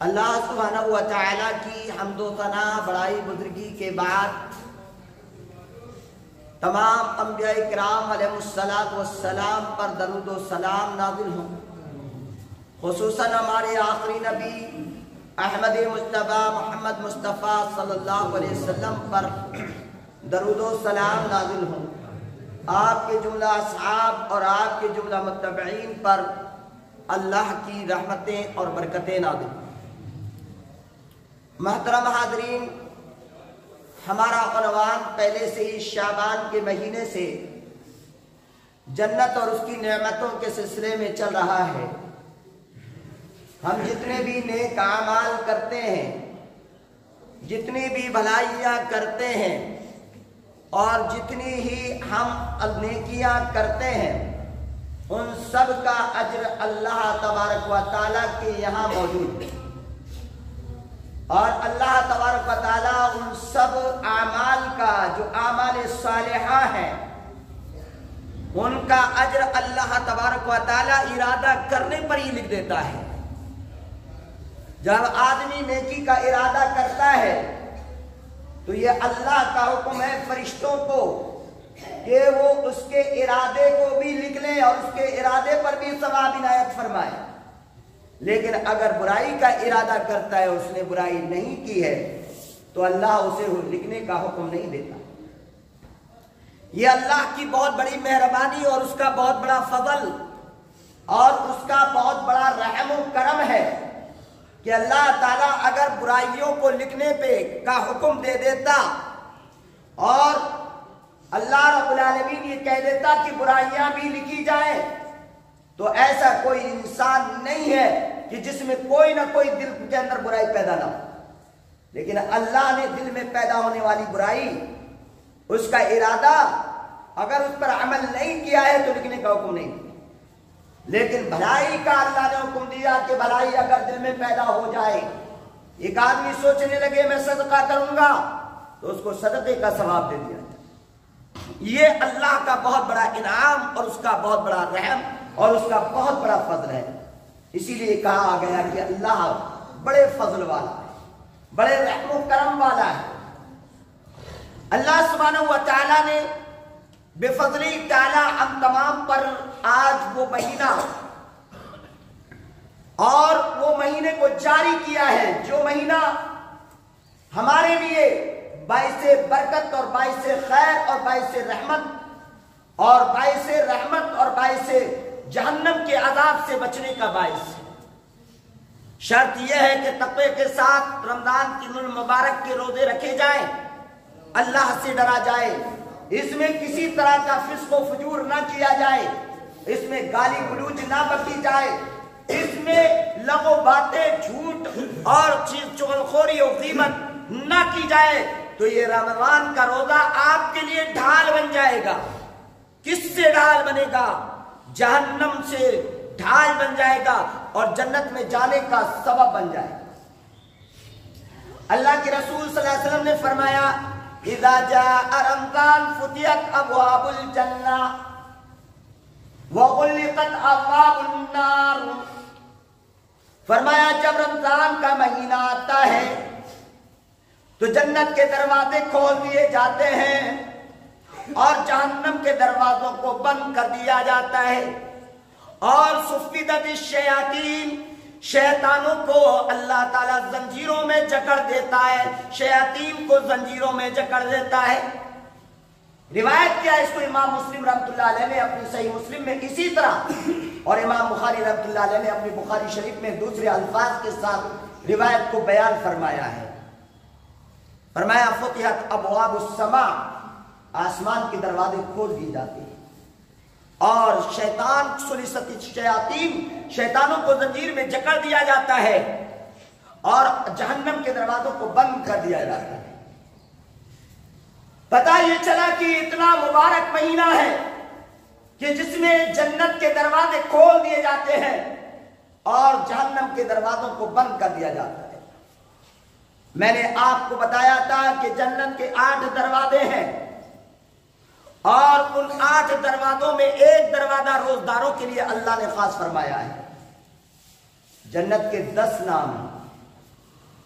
اللہ سبحانہ و تعالیٰ کی حمد و ثنا بڑائی بزرگی کے بعد تمام انبیاء کرام علیہ السلام پر درود و سلام نازل ہوں، خصوصاً ہمارے آخری نبی احمد مصطفیٰ محمد مصطفیٰ صلی اللہ علیہ وسلم پر درود و سلام نازل ہوں، آپ کے جملہ اصحاب اور آپ کے جملہ متبعین پر اللہ کی رحمتیں اور برکتیں نازل ہوں۔ محترم حاضرین، ہمارا عنوان پہلے سے ہی شعبان کے مہینے سے جنت اور اس کی نعمتوں کے سلسلے میں چل رہا ہے۔ ہم جتنے بھی نیک اعمال کرتے ہیں، جتنی بھی بھلائیاں کرتے ہیں اور جتنی ہی ہم نیکیاں کرتے ہیں، ان سب کا اجر اللہ تبارک و تعالیٰ کے یہاں موجود ہے، اور اللہ تبارک و تعالیٰ ان سب اعمال کا جو اعمال صالحہ ہیں ان کا اجر اللہ تبارک و تعالیٰ ارادہ کرنے پر ہی لکھ دیتا ہے۔ جب آدمی نیکی کا ارادہ کرتا ہے تو یہ اللہ کا حکم ہے فرشتوں کو کہ وہ اس کے ارادے کو بھی لکھ لیں اور اس کے ارادے پر بھی ثواب عنایت فرمائے۔ لیکن اگر برائی کا ارادہ کرتا ہے، اس نے برائی نہیں کی ہے، تو اللہ اسے لکھنے کا حکم نہیں دیتا۔ یہ اللہ کی بہت بڑی مہربانی اور اس کا بہت بڑا فضل اور اس کا بہت بڑا رحم و کرم ہے کہ اللہ تعالیٰ اگر برائیوں کو لکھنے پہ کا حکم دے دیتا اور اللہ رب العالمین یہ کہہ دیتا کہ برائیاں بھی لکھی جائیں، تو ایسا کوئی انسان نہیں ہے کہ جس میں کوئی نہ کوئی دل کے اندر برائی پیدا نہ ہو۔ لیکن اللہ نے دل میں پیدا ہونے والی برائی، اس کا ارادہ اگر اس پر عمل نہیں کیا ہے تو لکھنے کا حکم نہیں دیا۔ لیکن بھلائی کا اللہ نے حکم دیا کہ بھلائی اگر دل میں پیدا ہو جائے، ایک آدمی سوچنے لگے میں صدقہ کروں گا، تو اس کو صدقے کا ثواب دے دیا۔ یہ اللہ کا بہت بڑا انعام اور اس کا بہت بڑا رحم اور اس کا بہت بڑا فضل ہے۔ اسی لیے کہا گیا کہ اللہ بڑے فضل والا ہے، بڑے رحم و کرم والا ہے۔ اللہ سبحانہ و تعالیٰ نے بے فضلی تعالیٰ ہم تمام پر آج وہ مہینہ اور وہ مہینے کو جاری کیا ہے، جو مہینہ ہمارے لیے باعث برکت اور باعث خیر اور باعث رحمت اور باعث جہنم کے عذاب سے بچنے کا باعث ہے۔ شرط یہ ہے کہ تقوی کے ساتھ رمضان کی مبارک کے روزے رکھے جائیں، اللہ سے ڈرا جائے، اس میں کسی طرح کا فسق و فجور نہ کیا جائے، اس میں گالی گلوچ نہ بکی جائے، اس میں لغو باتیں، جھوٹ اور چغلخوری و غیبت نہ کی جائے، تو یہ رمضان کا روزہ آپ کے لیے ڈھال بن جائے گا۔ کس سے ڈھال بنے گا؟ جہنم سے ڈھال بن جائے گا اور جنت میں جانے کا سبب بن جائے گا۔ اللہ کے رسول صلی اللہ علیہ وسلم نے فرمایا اذا جاء رمضان فتحت ابواب الجنہ وغلقت ابواب النار۔ فرمایا جب رمضان کا مہینہ آتا ہے تو جنت کے دروازے کھول دیے جاتے ہیں اور جہنم کے دروازوں کو بند کر دیا جاتا ہے، اور صفدت الشیاطین، شیطانوں کو اللہ تعالیٰ زنجیروں میں جکڑ دیتا ہے، شیاطین کو زنجیروں میں جکڑ دیتا ہے۔ روایت کیا ہے اس کو امام مسلم رحمۃ اللہ علیہ نے اپنی صحیح مسلم میں اسی طرح، اور امام بخاری رحمۃ اللہ علیہ نے اپنی بخاری شریف میں دوسرے الفاظ کے ساتھ روایت کو بیان فرمایا ہے۔ فرمایا فتحت ابواب السماء، آسمان کے دروازے کھول دیے جاتے ہیں، اور شیطان سلسلۃ الشیاطین، شیطانوں کو زنجیر میں جکڑ دیا جاتا ہے اور جہنم کے دروازوں کو بند کر دیا جاتا ہے۔ پتہ یہ چلا کہ اتنا مبارک مہینہ ہے کہ جس میں جنت کے دروازے کھول دیے جاتے ہیں اور جہنم کے دروازوں کو بند کر دیا جاتا ہے۔ میں نے آپ کو بتایا تھا کہ جنت کے 8 دروازے ہیں، اور ان 8 دروازوں میں ایک دروازہ روزداروں کے لیے اللہ نے خاص فرمایا ہے۔ جنت کے 10 نام ہیں،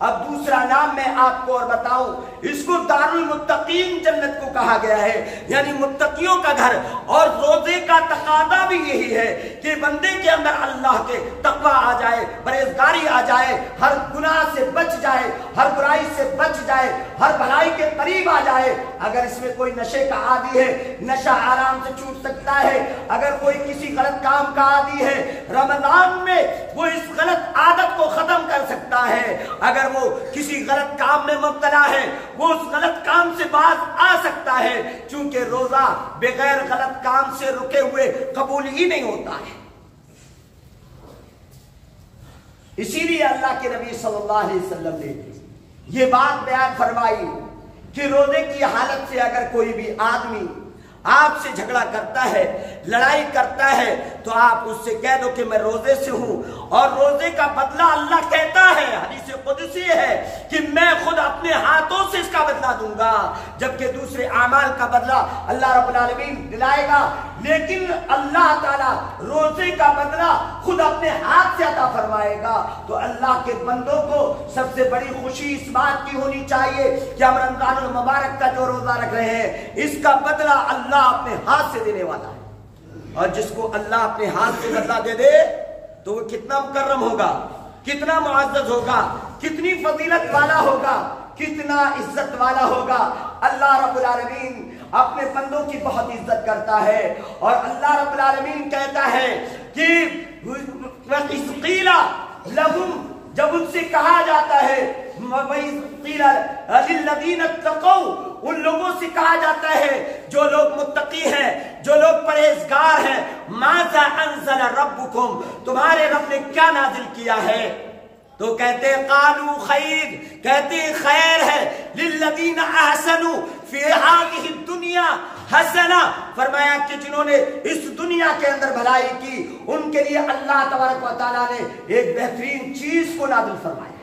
اب دوسرا نام میں آپ کو اور بتاؤں، اس کو دارالمتقین جنت کو کہا گیا ہے، یعنی متقیوں کا گھر۔ اور روزے کا تقاضا بھی یہی ہے کہ بندے کے اندر اللہ کے تقوی آ جائے، پرہیزگاری آ جائے، ہر گناہ سے بچ جائے، ہر برائی سے بچ جائے، ہر بھلائی کے قریب آ جائے۔ اگر اس میں کوئی نشے کا عادی ہے، نشہ آرام سے چھوٹ سکتا ہے۔ اگر کوئی کسی غلط کام کا عادی ہے، رمضان میں وہ اس غلط عادت کو ختم کر سکتا ہے۔ اگر وہ کسی غلط کام میں مبتلا ہے، وہ اس غلط کام سے باز آ سکتا ہے، چونکہ روزہ بغیر غلط کام سے رکے ہوئے قبول ہی نہیں ہوتا ہے۔ اسی لیے اللہ کے نبی صلی اللہ علیہ وسلم نے یہ بات بیان فرمائی کہ روزے کی حالت سے اگر کوئی بھی آدمی آپ سے جھگڑا کرتا ہے، لڑائی کرتا ہے، تو آپ اس سے کہہ دو کہ میں روزے سے ہوں، اور روزے کا بدلہ اللہ کہتا ہے، حدیث قدسی ہے کہ میں خود اپنے ہاتھوں سے اس کا بدلہ دوں گا، جبکہ دوسرے اعمال کا بدلہ اللہ رب العالمین دلائے گا، لیکن اللہ تعالیٰ روزے کا بدلہ خود اپنے ہاتھ سے عطا فرمائے گا۔ تو اللہ کے بندوں کو سب سے بڑی خوشی اس بات کی ہونی چاہیے کہ ہم رمضان المبارک کا جو روزہ رکھ رہے ہیں، اس کا بدلہ اللہ اپنے ہاتھ سے دینے والا ہے، اور جس کو اللہ اپنے ہاتھ سے بدلہ دے دے تو وہ کتنا مکرم ہوگا، کتنا معزز ہوگا، کتنی فضیلت والا ہوگا، کتنا عزت والا ہوگا۔ اللہ رب العالمین اپنے بندوں کی بہت عزت کرتا ہے، اور اللہ رب العالمین کہتا ہے کہ وَإِذْ قِيلَ لَهُمْ، جب ان سے کہا جاتا ہے، وَإِذْ قِيلَ لِلَّذِينَ اتَّقَوْا، ان لوگوں سے کہا جاتا ہے جو لوگ متقی ہیں، جو لوگ پرہیزگار ہیں، ماذا انزل ربکم، تمہارے رب نے کیا نازل کیا ہے؟ تو کہتے ہیں قالوا خیر، کہتے ہیں خیر ہے، للذین احسنوا فی ہذہ الدنیا حسنہ، فرمایا کہ جنہوں نے اس دنیا کے اندر بھلائی کی ان کے لیے اللہ تبارک و تعالیٰ نے ایک بہترین چیز کو نازل فرمایا ہے۔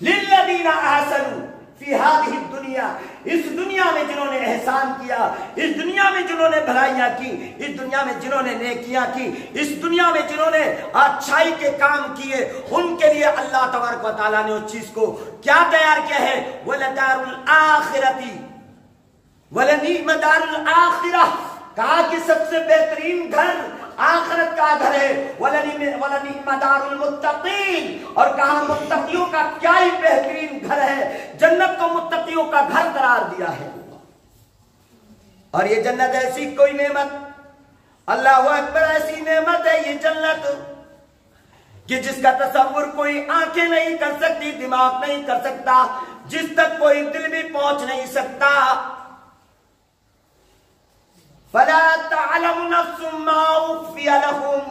للذین احسنوا فی ہذہ الدنیا، اس دنیا میں جنہوں نے احسان کیا، اس دنیا میں جنہوں نے بھلائیاں کی، اس دنیا میں جنہوں نے نیکیاں کی، اس دنیا میں جنہوں نے اچھائی کے کام کیے، ان کے لیے اللہ تبارک و تعالیٰ نے اس چیز کو کیا تیار کیا ہے؟ وَلَدَارُ الْآخِرَةِ، وَلَنِعْمَ دَارُ الْآخِرَةِ، کہا کہ سب سے بہترین گھر آخرت کا گھر ہے، وَلَنِعْمَ دَارُ الْمُتَّقِينَ، اور کہا متقیوں کا کیا ہی بہترین گھر ہے، جنت کو متقیوں کا گھر قرار دیا ہے۔ اور یہ جنت ایسی کوئی نعمت، اللہ اکبر، ایسی نعمت ہے یہ جنت کہ جس کا تصور کوئی آنکھیں نہیں کر سکتی، دماغ نہیں کر سکتا، جس تک کوئی دل بھی پہنچ نہیں سکتا۔ فَلَا تَعْلَمُ نَفْسٌ مَا أُخْفِيَ لَهُم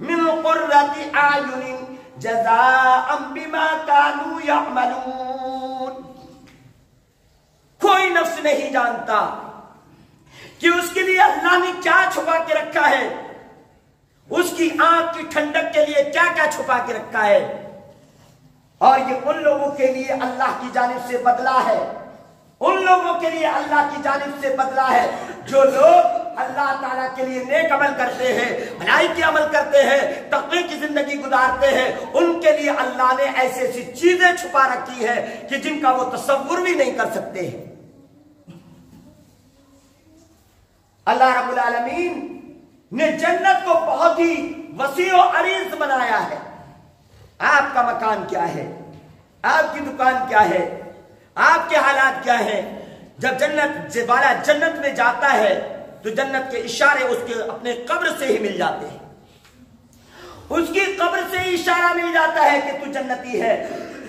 مِّن قُرَّةِ أَعْيُنٍ جَزَاءً بِمَا كَانُوا يَعْمَلُونَ، کوئی نفس نہیں جانتا کہ اس کے لیے اللہ نے کیا چھپا کے رکھا ہے، اس کی آنکھ کی ٹھنڈک کے لیے کیا کیا چھپا کے رکھا ہے، اور یہ ان لوگوں کے لیے اللہ کی جانب سے بدلہ ہے، ان لوگوں کے لیے اللہ کی جانب سے بدلہ ہے جو لوگ اللہ تعالیٰ کے لیے نیک عمل کرتے ہیں، بھلائی کے عمل کرتے ہیں، تقوی کی زندگی گزارتے ہیں، ان کے لیے اللہ نے ایسی ایسی چیزیں چھپا رکھی ہے کہ جن کا وہ تصور بھی نہیں کر سکتے ہیں۔ اللہ رب العالمین نے جنت کو بہت ہی وسیع و عریض بنایا ہے۔ آپ کا مکان کیا ہے، آپ کی دکان کیا ہے، آپ کے حالات کیا ہیں؟ جب جنت والا جنت میں جاتا ہے تو جنت کے اشارے اس کے اپنے قبر سے ہی مل جاتے ہیں، اس کی قبر سے ہی اشارہ مل جاتا ہے کہ تو جنتی ہے۔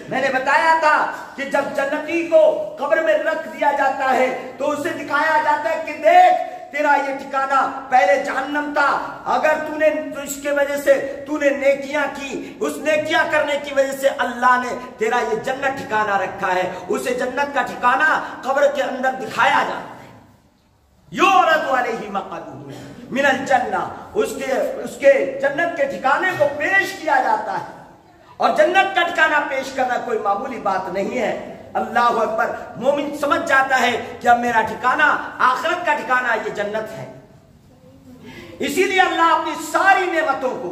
میں نے بتایا تھا کہ جب جنتی کو قبر میں رکھ دیا جاتا ہے تو اسے دکھایا جاتا ہے کہ دیکھ تیرا یہ ٹھکانہ پہلے جہنم تھا، اگر تو نے اس کے وجہ سے تو نے نیکیاں کی، اس نیکیاں کرنے کی وجہ سے اللہ نے تیرا یہ جنت ٹھکانہ رکھا ہے۔ اسے جنت کا ٹھکانہ قبر کے اندر دکھایا جاتا ہے۔ یعرض علیہ مقعدہ من الجنہ، اس کے جنت کے ٹھکانے کو پیش کیا جاتا ہے، اور جنت کا ٹھکانہ پیش کرنا کوئی معمولی بات نہیں ہے۔ اللہ اکبر، مومن سمجھ جاتا ہے کہ اب میرا ٹھکانہ آخرت کا ٹھکانہ یہ جنت ہے۔ اسی لیے اللہ اپنی ساری نعمتوں کو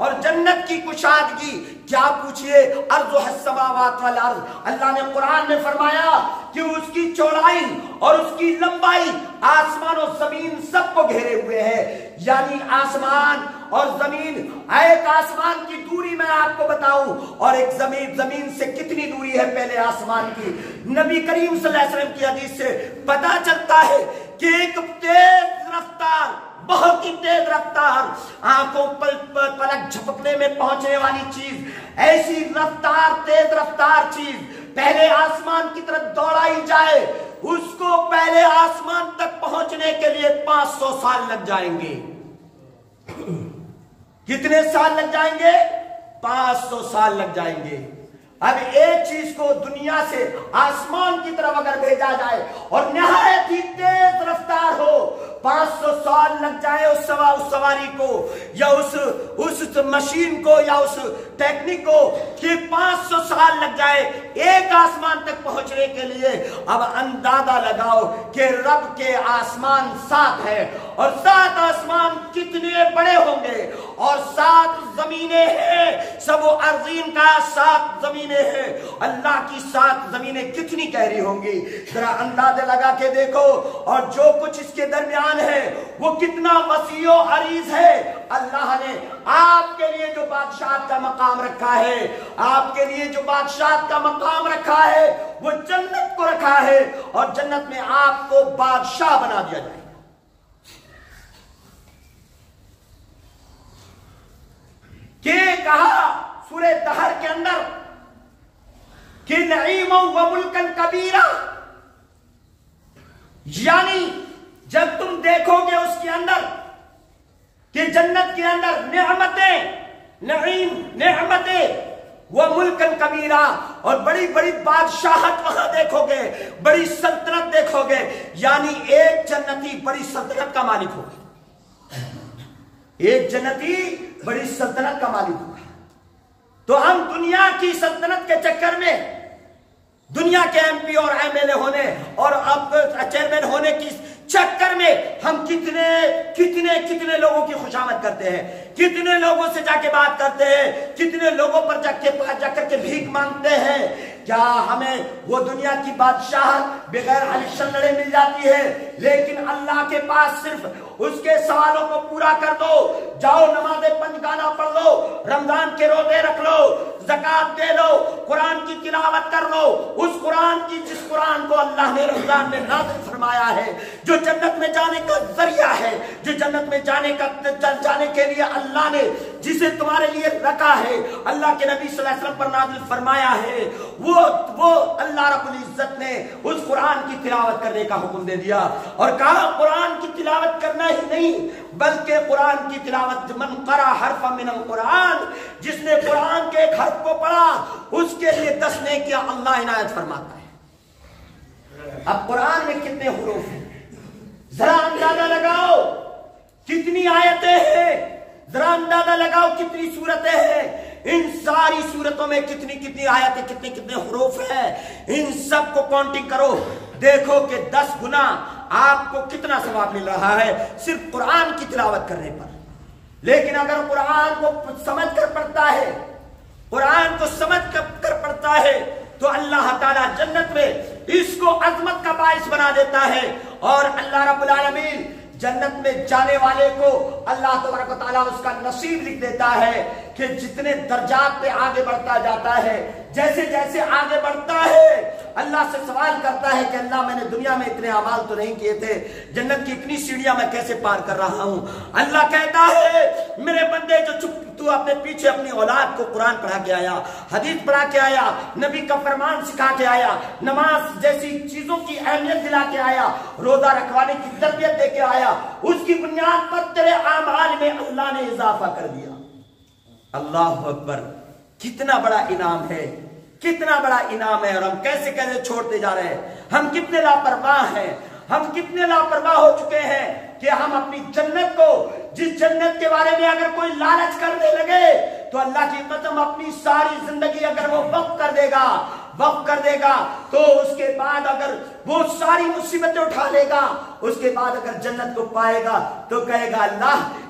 اور جنت کی کشادگی کیا پوچھئے، ارض السماوات والارض، اللہ نے قرآن میں فرمایا کہ اس کی چوڑائی اور اس کی لمبائی آسمان و زمین سب کو گھیرے ہوئے ہے، یعنی آسمان اور زمین، ایک آسمان کی دوری میں آپ کو بتاؤں اور ایک زمین سے کتنی دوری ہے پہلے آسمان کی۔ نبی کریم صلی اللہ علیہ وسلم کی حدیث سے پتا چلتا ہے کہ ایک تیز رفتار، بہت ہی تیز رفتار، آنکھوں پلک جھپکنے میں پہنچنے والی چیز، ایسی رفتار، تیز رفتار چیز پہلے آسمان کی طرف دوڑائی جائے، اس کو پہلے آسمان تک پہنچنے کے لیے 500 سال لگ جائیں گے۔ کتنے سال لگ جائیں گے؟ 500 سال لگ جائیں گے۔ اب ایک چیز کو دنیا سے آسمان کی طرف اگر بھیجا جائے اور نہایت ہی تیز رفتار ہو، 500 سال لگ جائے اس سواری کو یا اس مشین کو یا اس ٹیکنیک کو، کہ 500 سال لگ جائے ایک آسمان تک پہنچنے کے لیے، اب اندازہ لگاؤ کہ رب کے آسمان 7 ہے اور 7 آسمان کتنے بڑے ہوں گے، اور 7 زمینیں ہیں، سب و ارضین کا 7 زمینیں ہیں، اللہ کی 7 زمینیں کتنی گہری ہوں گی، ذرا اندازہ لگا کے دیکھو، اور جو کچھ اس کے درمیان ہے وہ کتنا وسیع و عریض ہے۔ اللہ نے آپ کے لیے جو بادشاہت کا مقام رکھا ہے، آپ کے لیے جو بادشاہت کا مقام رکھا ہے وہ جنت کو رکھا ہے، اور جنت میں آپ کو بادشاہ بنا دیا جائے۔ کہ کہا سورہ دہر کے اندر کہ نعیم و ملکن کبیرہ، یعنی جب تم دیکھو گے اس کے اندر کہ جنت کے اندر نعمتیں، نعیم، نعمتیں وہ ملکن کبیرہ، اور بڑی بڑی بادشاہت وہاں دیکھو گے، بڑی سلطنت دیکھو گے، یعنی ایک جنتی بڑی سلطنت کا مالک ہوگا، ایک جنتی بڑی سلطنت کا مالک ہوگا۔ تو ہم دنیا کی سلطنت کے چکر میں، دنیا کے ایم پی اور ایم ایل اے ہونے اور اب چیئرمین ہونے کی چکر میں ہم کتنے لوگوں کی خوشامد کرتے ہیں، کتنے لوگوں سے جا کے بات کرتے ہیں، کتنے لوگوں پر جا کر کے بھیک مانگتے ہیں۔ کیا ہمیں وہ دنیا کی بادشاہت بغیر الیکشن لڑے مل جاتی ہے؟ لیکن اللہ کے پاس صرف اس کے سوالوں کو پورا کر دو، جاؤ نماز پنجگانہ پڑھ لو، رمضان کے روزے رکھ لو، زکات دے لو، قرآن کی تلاوت کر لو، اس قرآن کی جس قرآن کو اللہ نے رمضان میں نازل فرمایا ہے، جو جنت میں جانے کا ذریعہ ہے، جو جنت میں جانے کے لیے اللہ نے جسے تمہارے لیے رکھا ہے، اللہ کے نبی صلی اللہ علیہ وسلم پر نازل فرمایا ہے، وہ اللہ رب العزت نے اس قرآن کی تلاوت کرنے کا حکم دے دیا، اور کہا قرآن کی تلاوت کرنا ہی نہیں بلکہ قرآن کی تلاوت، من قرأ حرفا من القرآن، جس نے قرآن کے ایک حرف کو پڑھا اس کے لیے 10 نیکیاں اللہ عنایت فرماتا ہے۔ اب قرآن میں کتنے حروف ہیں؟ ذرا اندازہ لگاؤ کتنی آیتیں ہیں، ذرا اندازہ لگاؤ کتنی سورتیں ہیں، ان ساری سورتوں میں کتنی آیتیں، کتنے حروف ہیں، ان سب کو کاؤنٹنگ کرو، دیکھو کہ 10 گنا آپ کو کتنا ثواب مل رہا ہے صرف قرآن کی تلاوت کرنے پر۔ لیکن اگر قرآن کو سمجھ کر پڑھتا ہے، قرآن کو سمجھ کر پڑھتا ہے، تو اللہ تعالیٰ جنت میں اس کو عظمت کا باعث بنا دیتا ہے، اور اللہ رب العالمین جنت میں جانے والے کو اللہ تبارک و تعالیٰ اس کا نصیب لکھ دیتا ہے کہ جتنے درجات پہ آگے بڑھتا جاتا ہے، جیسے جیسے آگے بڑھتا ہے اللہ سے سوال کرتا ہے کہ اللہ میں نے دنیا میں اتنے اعمال تو نہیں کیے تھے، جنت کی اتنی سیڑھیاں میں کیسے پار کر رہا ہوں؟ اللہ کہتا ہے میرے بندے جو تو اپنے پیچھے اپنی اولاد کو قرآن پڑھا کے آیا، حدیث پڑھا کے آیا، نبی کا فرمان سکھا کے آیا، نماز جیسی چیزوں کی اہمیت دلا کے آیا، روزہ رکھوانے کی تربیت دے کے آیا، اس کی بنیاد پر تیرے اعمال میں اللہ نے اضافہ کر دیا۔ اللہ اکبر، کتنا بڑا انعام ہے، کتنا بڑا انعام ہے، اور ہم کیسے چھوڑتے جا رہے ہیں، ہم کتنے لاپرواہ ہیں، ہم کتنے لاپرواہ ہو چکے ہیں کہ ہم اپنی جنت کو، جس جنت کے بارے میں اگر کوئی لالچ کرنے لگے تو اللہ کی قسم اپنی ساری زندگی اگر وہ وقف کر دے گا تو اس کے بعد اگر وہ ساری مصیبتیں اٹھا لے گا، اس کے بعد اگر جنت کو پائے گا تو کہے گا اللہ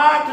8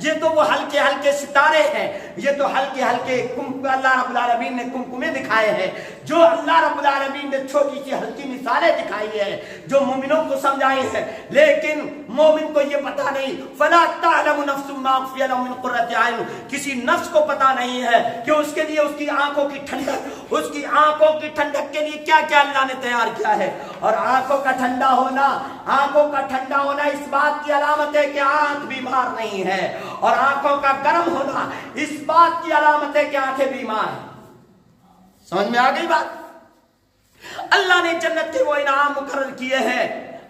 یہ تو وہ ہلکے ہلکے ستارے ہیں، یہ تو ہلکے ہلکے اللہ رب العالمین نے کمکمے دکھائے ہیں، جو اللہ رب العالمین نے چھوٹی سی ہلکی مثالیں دکھائی ہیں جو مومنوں کو سمجھائی ہیں، لیکن مومن کو یہ پتا نہیں، فلا تعلم نفس ما اخفی لهم من قرۃ اعین، کسی نفس کو پتا نہیں ہے کہ اس کے لیے اس کی آنکھوں کی ٹھنڈک، اس کی آنکھوں کی ٹھنڈک کے لیے کیا کیا اللہ نے تیار کیا ہے۔ اور آنکھوں کا ٹھنڈا ہونا، آنکھوں کا ٹھنڈا ہونا اس بات کی علامت ہے کہ آنکھ بیمار نہیں ہے، اور آنکھوں کا گرم ہونا اس بات کی علامت ہے کہ آنکھیں بیمار ہیں۔ سمجھ میں آ گئی بات؟ اللہ نے جنت کے وہ انعام مقرر کیے ہیں،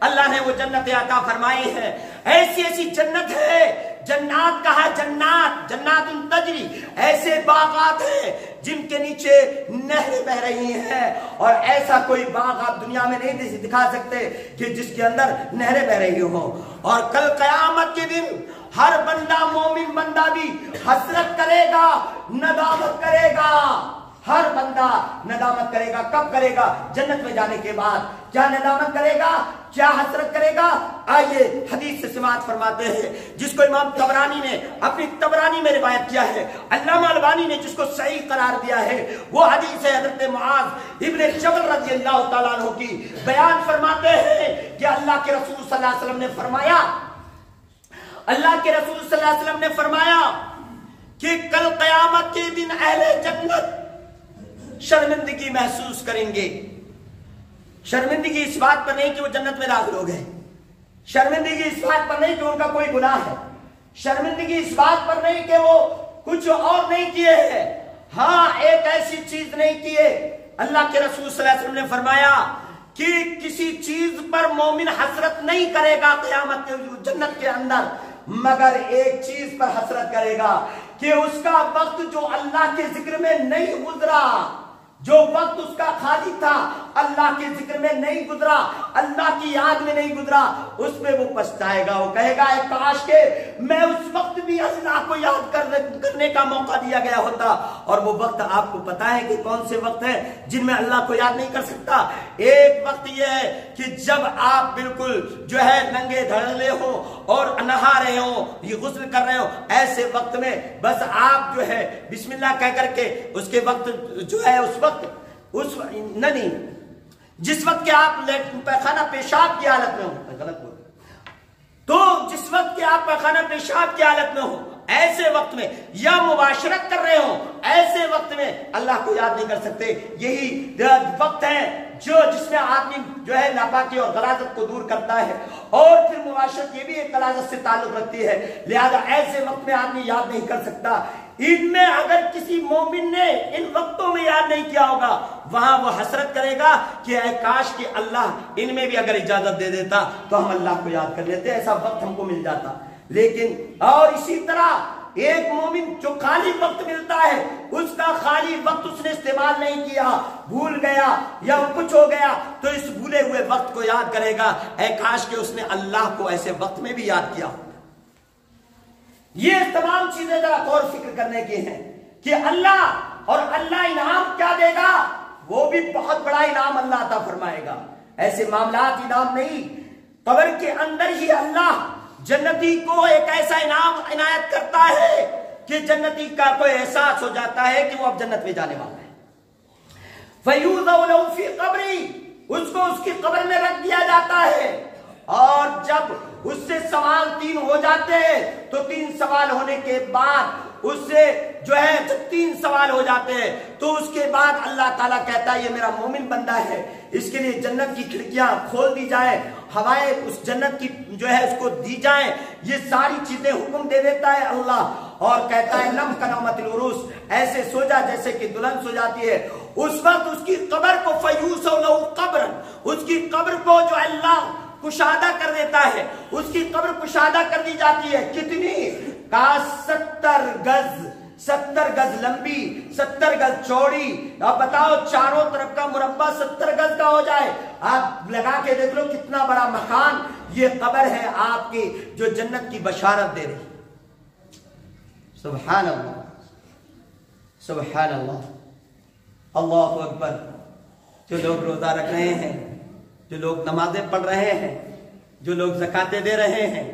اللہ نے وہ جنت عطا فرمائی ہے، ایسی ایسی جنت ہے، جنات کہا جنات، جنات تجری، ایسے باغات ہیں جن کے نیچے نہریں بہ رہی ہیں، اور ایسا کوئی باغ آپ دنیا میں نہیں دکھا سکتے کہ جس کے اندر نہریں بہ رہی ہوں۔ اور کل قیامت کے دن ہر بندہ، مومن بندہ بھی حسرت کرے گا، ندامت کرے گا، ہر بندہ ندامت کرے گا۔ کب کرے گا؟ جنت میں جانے کے بعد۔ کیا ندامت کرے گا؟ کیا حسرت کرے گا؟ آئیے حدیث سے سماعت فرماتے ہیں جس کو امام طبرانی نے اپنی طبرانی میں روایت کیا ہے، علامہ البانی نے جس کو صحیح قرار دیا ہے۔ وہ حدیث ہے حضرت معاذ ابن جبل رضی اللہ تعالیٰ عنہ کی، بیان فرماتے ہیں کہ اللہ کے رسول صلی اللہ علیہ وسلم نے فرمایا، اللہ کے رسول صلی اللہ علیہ وسلم نے فرمایا کہ کل قیامت کے دن اہل جنت شرمندگی محسوس کریں گے۔ شرمندگی اس بات پر نہیں کہ وہ جنت میں داخل ہو گئے، شرمندگی اس بات پر نہیں کہ ان کا کوئی گناہ ہے، شرمندگی اس بات پر نہیں کہ وہ کچھ اور نہیں کیے ہیں، ہاں ایک ایسی چیز نہیں کیے۔ اللہ کے رسول صلی اللہ علیہ وسلم نے فرمایا کہ کسی چیز پر مومن حسرت نہیں کرے گا قیامت کے جنت کے اندر، مگر ایک چیز پر حسرت کرے گا کہ اس کا وقت جو اللہ کے ذکر میں نہیں گزرا، جو وقت اس کا خالی تھا اللہ کے ذکر میں نہیں گزرا، اللہ کی یاد میں نہیں گزرا، اس میں وہ پچھتائے گا، وہ کہے گا اے کاش کہ میں اس وقت بھی اللہ کو یاد کرنے کا موقع دیا گیا ہوتا۔ اور وہ وقت آپ کو پتا ہے کہ کون سے وقت ہیں جن میں اللہ کو یاد نہیں کر سکتا۔ ایک وقت یہ ہے کہ جب آپ بالکل جو ہے ننگے دھڑلے ہوں اور نہا رہے ہوں، یہ غسل کر رہے ہوں، ایسے وقت میں بس آپ جو ہے بسم اللہ کہہ کر کے اس کے وقت جو ہے اس وقت نہیں، جس وقت کہ آپ پیخانہ پیشاب کی حالت میں ہو، غلط بول، تو جس وقت کہ آپ پیخانہ پیشاب کی حالت میں ہو، ایسے وقت میں یا مباشرت کر رہے ہوں، ایسے وقت میں اللہ کو یاد نہیں کر سکتے۔ یہی وقت ہے جس میں آدمی جو ہے ناپاکی اور غلاظت کو دور کرتا ہے، اور پھر مباشرت یہ بھی ایک غلاظت سے تعلق رکھتی ہے، لہذا ایسے وقت میں آدمی یاد نہیں کر سکتا۔ ان میں اگر کسی مومن نے ان وقتوں میں یاد نہیں کیا ہوگا، وہاں وہ حسرت کرے گا کہ اے کاش کہ اللہ ان میں بھی اگر اجازت دے دیتا تو ہم اللہ کو یاد کر لیتے، ایسا وقت ہم کو مل جاتا۔ لیکن اور اسی طرح ایک مومن جو خالی وقت ملتا ہے، اس کا خالی وقت اس نے استعمال نہیں کیا، بھول گیا یا کچھ ہو گیا، تو اس بھولے ہوئے وقت کو یاد کرے گا، اے کاش کہ اس نے اللہ کو ایسے وقت میں بھی یاد کیا۔ یہ تمام چیزیں ذرا غور فکر کرنے کی ہیں کہ اللہ اور اللہ انعام کیا دے گا، وہ بھی بہت بڑا انعام اللہ عطا فرمائے گا۔ ایسے معاملات انعام نہیں، قبر کے اندر ہی اللہ جنتی کو ایک ایسا انعام عنایت کرتا ہے کہ جنتی کا کوئی احساس ہو جاتا ہے کہ وہ اب جنت میں جانے والا ہے۔ فَيُوضَعُ لَهُ فِي قَبْرِهِ، اس کو اس کی قبر میں رکھ دیا جاتا ہے، اور جب اس سے سوال 3 ہو جاتے ہیں تو 3 سوال ہونے کے بعد اس سے جو ہے 3 سوال ہو جاتے ہیں تو اس کے بعد اللہ تعالیٰ کہتا ہے یہ میرا مومن بندہ ہے، اس کے لیے جنت کی کھڑکیاں کھول دی جائیں، ہوائیں اس جنت کی جو ہے اس کو دی جائیں، یہ ساری چیزیں حکم دے دیتا ہے اللہ، اور کہتا ہے نم کنومت العروس، ایسے سو جا جیسے کہ دلہن سو جاتی ہے۔ اس وقت اس کی قبر کو فیوسو لہو قبر، اس کی قبر کو جو اللہ کشادہ کر دیتا ہے، اس کی قبر کشادہ کر دی جاتی ہے۔ کتنی؟ کا 70 گز، 70 گز لمبی، 70 گز چوڑی۔ اب بتاؤ چاروں طرف کا مربع 70 گز کا ہو جائے، آپ لگا کے دیکھ لو کتنا بڑا مکان یہ قبر ہے آپ کی جو جنت کی بشارت دے رہی۔ سبحان اللہ، سبحان اللہ، اللہ اکبر۔ جو لوگ روزہ رکھ رہے ہیں، جو لوگ نمازیں پڑھ رہے ہیں، جو لوگ زکاتیں دے رہے ہیں،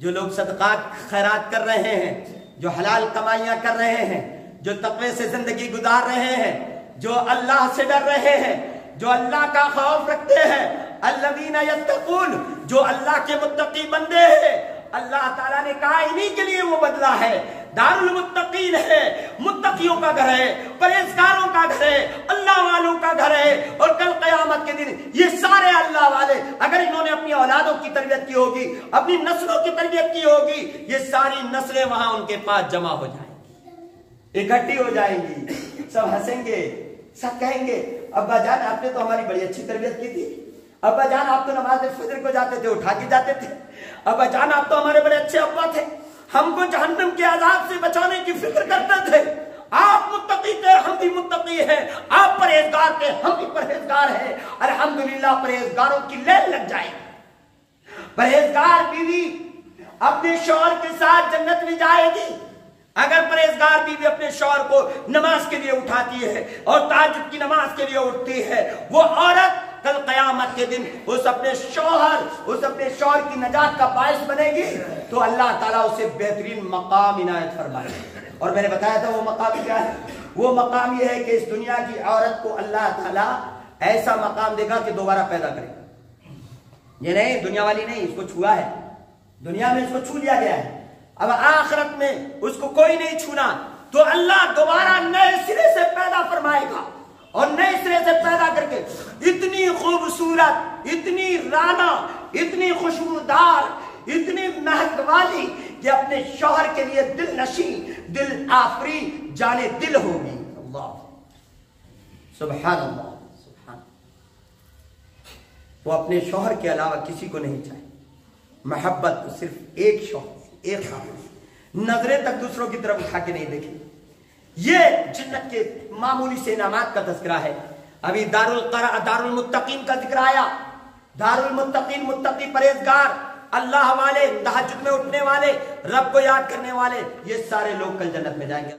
جو لوگ صدقات خیرات کر رہے ہیں، جو حلال کمائیاں کر رہے ہیں، جو تقوی سے زندگی گزار رہے ہیں، جو اللہ سے ڈر رہے ہیں، جو اللہ کا خوف رکھتے ہیں، الذین یتقون، جو اللہ کے متقی بندے ہیں، اللہ تعالیٰ نے کہا انہی کے لیے وہ بدلہ ہے، دار المتقین ہے، متقیوں کا گھر ہے، پرہیزگاروں کا گھر ہے، اللہ والوں کا گھر ہے۔ اور کل قیامت کے دن یہ سارے اللہ والے، اگر انہوں نے اپنی اولادوں کی تربیت کی ہوگی، اپنی نسلوں کی تربیت کی ہوگی، یہ ساری نسلیں وہاں ان کے پاس جمع ہو جائیں گی، اکٹھی ہو جائیں گی، سب ہنسیں گے، سب کہیں گے ابا جان آپ نے تو ہماری بڑی اچھی تربیت کی تھی، ابا جان آپ تو نماز فجر کو جاتے تھے، اٹھا کے جاتے تھے، ابا جان آپ تو ہمارے بڑے اچھے ابا تھے، ہم کو جہنم کے عذاب سے بچانے کی فکر کرتے تھے، آپ متقی تھے ہم بھی متقی ہیں، آپ پرہیزگار تھے ہم بھی پرہیزگار ہیں، الحمدللہ پرہیزگاروں کی لین لگ جائے گی۔ پرہیزگار بیوی اپنے شوہر کے ساتھ جنت میں جائے گی اگر پرہیزگار بیوی اپنے شوہر کو نماز کے لیے اٹھاتی ہے اور تہجد کی نماز کے لیے اٹھتی ہے، وہ عورت کل قیامت کے دن اس اپنے شوہر کی نجات کا باعث بنے گی، تو اللہ تعالیٰ اسے بہترین مقام عنایت فرمائے گا۔ اور میں نے بتایا تھا وہ مقام کیا ہے؟ وہ مقام یہ ہے کہ اس دنیا کی عورت کو اللہ تعالیٰ ایسا مقام دے گا کہ دوبارہ پیدا کرے گا۔ یہ نہیں دنیا والی نہیں، اس کو چھوا ہے، دنیا میں اس کو چھو لیا گیا ہے، اب آخرت میں اس کو کوئی نہیں چھونا، تو اللہ دوبارہ نئے سرے سے پیدا فرمائے گا، اور نئے سرے سے پیدا کر کے اتنی خوبصورت، اتنی رانا، اتنی خوشبودار، اتنی مہک والی کہ اپنے شوہر کے لیے دل نشیں، دل آفری، جانے دل ہوگی۔ اللہ سبحان اللہ سبحان، وہ اپنے شوہر کے علاوہ کسی کو نہیں چاہیے، محبت تو صرف ایک شوہر، ایک خاموش، نظریں تک دوسروں کی طرف اٹھا کے نہیں دیکھیں۔ یہ جنت کے معمولی سے انعامات کا تذکرہ ہے۔ ابھی دار المتقین کا ذکر آیا، دار المتقین، متقی پرہیزگار، اللہ والے، تہجد میں اٹھنے والے، رب کو یاد کرنے والے، یہ سارے لوگ کل جنت میں جائیں گے۔